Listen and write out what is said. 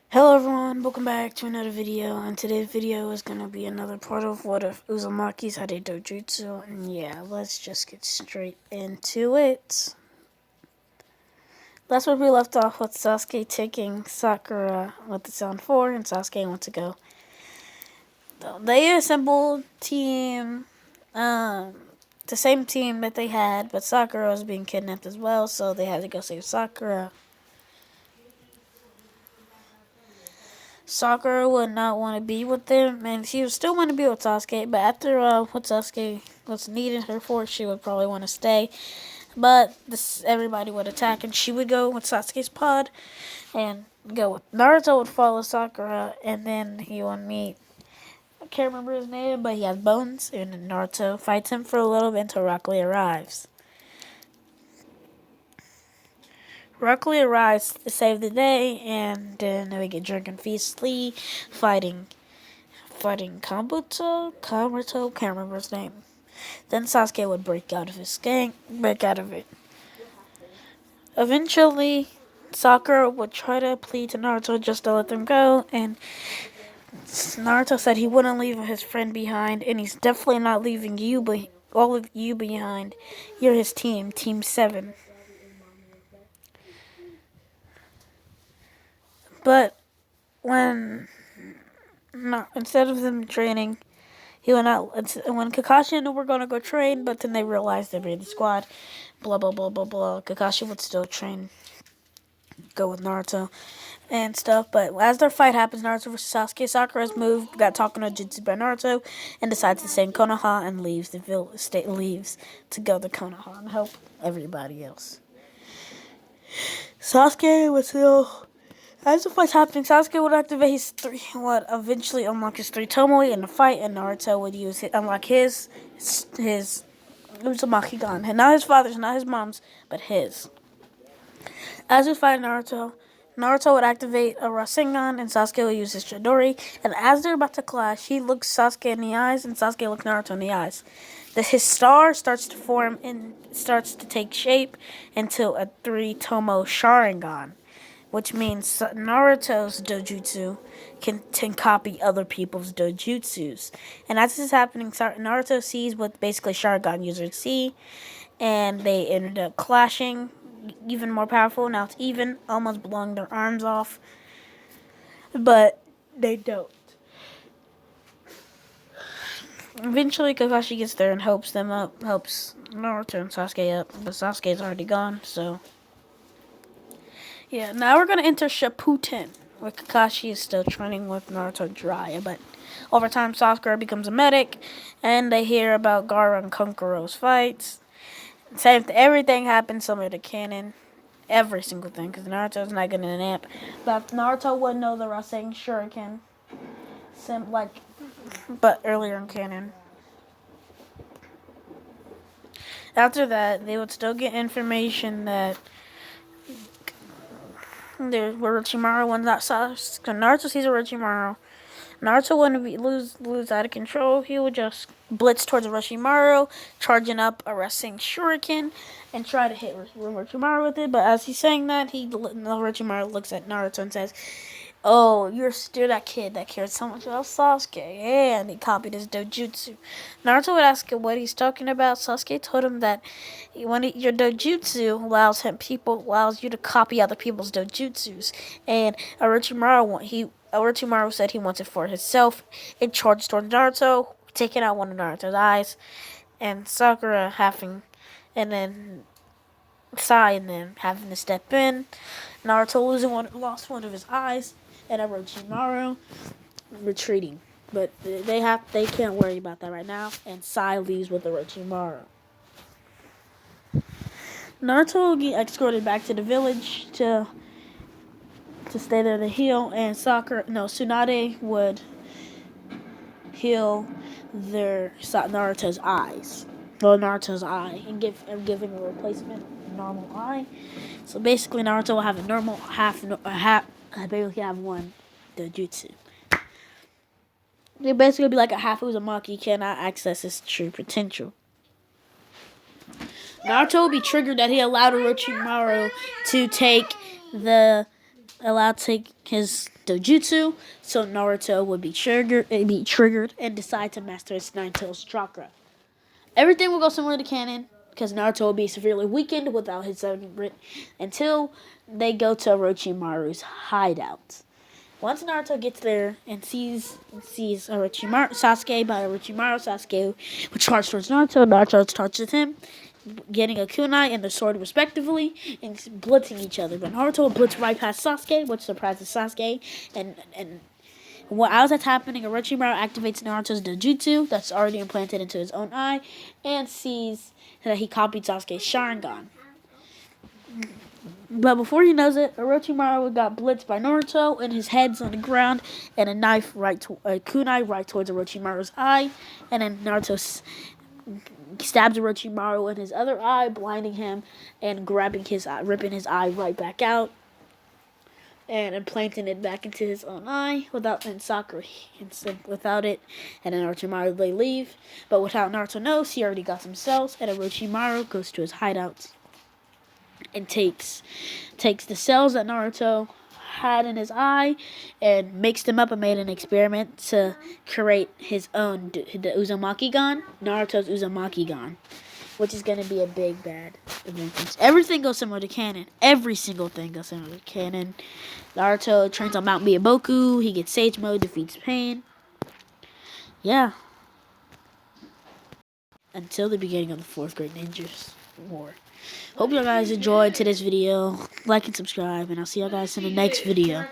Hello everyone, welcome back to another video, and today's video is going to be another part of what if Uzumaki's had a dojutsu, and yeah, let's just get straight into it. That's where we left off with Sasuke taking Sakura with the Sound 4, and Sasuke went to go. They assembled team, the same team that they had, but Sakura was being kidnapped as well, so they had to go save Sakura. Sakura would not want to be with them, and she would still want to be with Sasuke, but after what Sasuke was needing her for, she would probably want to stay. But everybody would attack, and she would go with Sasuke's pod, and go with Naruto would follow Sakura, and then he would meet, I can't remember his name, but he has bones, and Naruto fights him for a little bit until Rock Lee arrives. Rock Lee arrives to save the day, and then we get Dragon Feast Lee fighting Kabuto, can't remember his name. Then Sasuke would break out of it. Eventually, Sakura would try to plead to Naruto just to let them go, and Naruto said he wouldn't leave his friend behind, and he's definitely not leaving you, but all of you behind. You're his team, Team 7. But instead of them training, he went out when Kakashi and were gonna go train, but then they realized they were in the squad. Blah blah blah blah blah. Kakashi would still train, go with Naruto and stuff. But as their fight happens, Naruto versus Sasuke, Sakura's moved, got talking to Jutsu by Naruto, and decides to stay in Konoha and leaves leaves to go to Konoha and help everybody else. Sasuke was still. As the fight's happening, Sasuke would activate his would eventually unlock his 3 Tomoe in the fight, and Naruto would unlock his uzumaki gun. And not his father's, not his mom's, but his. As we fight Naruto would activate a Rasengan, and Sasuke would use his Chidori. And as they're about to clash, he looks Sasuke in the eyes, and Sasuke looks Naruto in the eyes. His star starts to form and starts to take shape into a 3 Tomo Sharingan, which means Naruto's dojutsu can copy other people's dojutsus. And as this is happening, Naruto sees what basically Sharingan users see, and they ended up clashing, even more powerful. Now it's even, almost blowing their arms off, but they don't. Eventually, Kakashi gets there and helps Naruto and Sasuke up, but Sasuke's already gone, so... Yeah, now we're going to enter Shippuden, where Kakashi is still training with Naruto Jiraiya, but over time Sakura becomes a medic, and they hear about Gaara and Kankuro's fights. Everything happens similar to canon. Every single thing, because Naruto's not getting a nap. But Naruto wouldn't know the Rasengan Shuriken, but earlier in canon. After that, they would still get information that there were Orochimaru when that Naruto sees Orochimaru. Naruto wouldn't lose out of control. He would just blitz towards Orochimaru, charging up a Rasengan Shuriken, and try to hit Orochimaru with it. But as he's saying that, Orochimaru looks at Naruto and says, "Oh, you're still that kid that cared so much about Sasuke." And he copied his dojutsu. Naruto would ask him what he's talking about. Sasuke told him that your dojutsu allows you to copy other people's dojutsus. And Orochimaru said he wants it for himself. It charged towards Naruto, taking out one of Naruto's eyes, and Sakura and then having to step in. Naruto lost one of his eyes, and Orochimaru retreating. But they can't worry about that right now, and Sai leaves with Orochimaru. Naruto will get escorted back to the village to stay there to heal, and Tsunade would heal Naruto's eyes. Well, Naruto's eye, and give him a replacement normal eye. So basically, Naruto will have a normal I basically have one dojutsu. It basically be like a half Uzumaki cannot access his true potential. Naruto will be triggered that he allowed Orochimaru to take the allowed to take his dojutsu, so Naruto would be triggered and decide to master his nine-tails chakra. Everything will go similar to canon because Naruto will be severely weakened without his until they go to Orochimaru's hideout. Once Naruto gets there and sees Sasuke by Orochimaru, Sasuke will charge towards Naruto. Naruto charges him, getting a kunai and the sword respectively, and blitzing each other. But Naruto will blitz right past Sasuke, which surprises Sasuke. And as that's happening, Orochimaru activates Naruto's dojutsu that's already implanted into his own eye, and sees that he copied Sasuke's Sharingan. But before he knows it, Orochimaru got blitzed by Naruto, and his head's on the ground, and a kunai right towards Orochimaru's eye, and then Naruto stabs Orochimaru in his other eye, blinding him, and ripping his eye right back out, and implanting it back into his own eye without it, and then Orochimaru they leave. But without Naruto knows, he already got some cells, and Orochimaru goes to his hideout and takes the cells that Naruto had in his eye and makes them up and made an experiment to create his own, the Uzumaki gun, Naruto's Uzumaki gun, which is going to be a big bad event. Everything goes similar to canon. Every single thing goes similar to canon. Naruto trains on Mount Miyaboku. He gets Sage Mode, defeats Pain. Yeah. Until the beginning of the 4th Great Ninjas War. Hope you guys enjoyed today's video. Like and subscribe, and I'll see you guys in the next video.